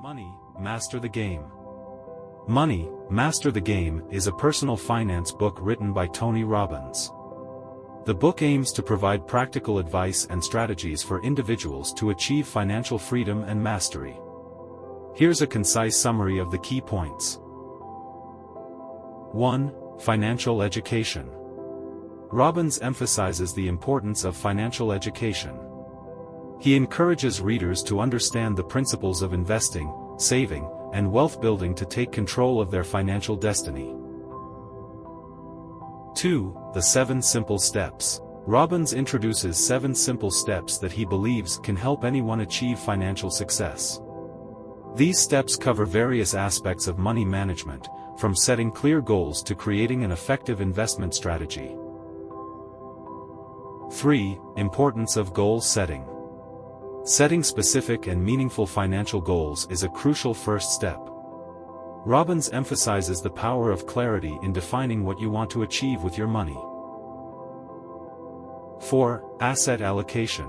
Money, Master the Game. Money, Master the Game is a personal finance book written by Tony Robbins. The book aims to provide practical advice and strategies for individuals to achieve financial freedom and mastery. Here's a concise summary of the key points. 1. Financial education. Robbins emphasizes the importance of financial education. He encourages readers to understand the principles of investing, saving, and wealth building to take control of their financial destiny. 2. The 7 Simple Steps. Robbins introduces 7 simple steps that he believes can help anyone achieve financial success. These steps cover various aspects of money management, from setting clear goals to creating an effective investment strategy. 3. Importance of goal setting. Setting specific and meaningful financial goals is a crucial first step. Robbins emphasizes the power of clarity in defining what you want to achieve with your money. 4. Asset allocation.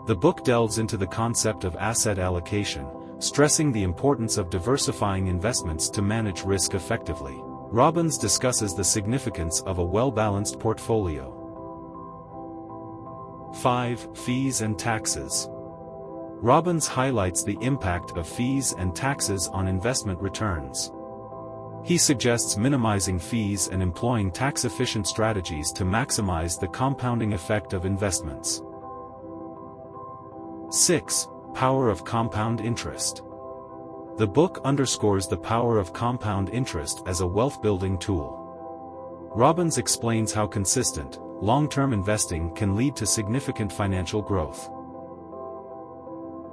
The book delves into the concept of asset allocation, stressing the importance of diversifying investments to manage risk effectively. Robbins discusses the significance of a well-balanced portfolio. 5. Fees and taxes. Robbins highlights the impact of fees and taxes on investment returns. He suggests minimizing fees and employing tax-efficient strategies to maximize the compounding effect of investments. 6. Power of compound interest. The book underscores the power of compound interest as a wealth-building tool. Robbins explains how consistent, long-term investing can lead to significant financial growth.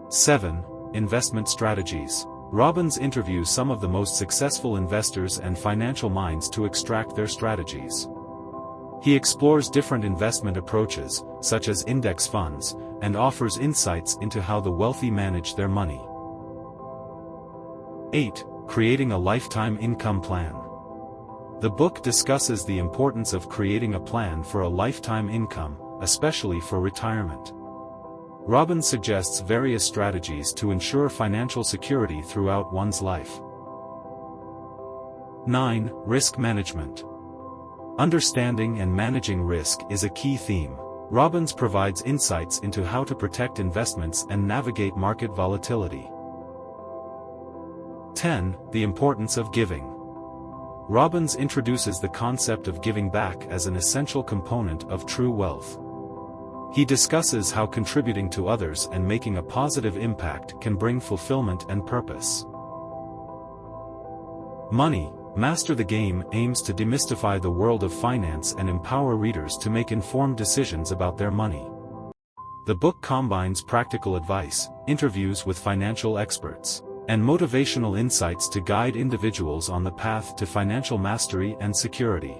7. Investment strategies. Robbins interviews some of the most successful investors and financial minds to extract their strategies. He explores different investment approaches, such as index funds, and offers insights into how the wealthy manage their money. 8. Creating a lifetime income plan. The book discusses the importance of creating a plan for a lifetime income, especially for retirement. Robbins suggests various strategies to ensure financial security throughout one's life. 9. Risk management. Understanding and managing risk is a key theme. Robbins provides insights into how to protect investments and navigate market volatility. 10. The importance of giving. Robbins introduces the concept of giving back as an essential component of true wealth. He discusses how contributing to others and making a positive impact can bring fulfillment and purpose. Money, Master the Game aims to demystify the world of finance and empower readers to make informed decisions about their money. The book combines practical advice, interviews with financial experts, and motivational insights to guide individuals on the path to financial mastery and security.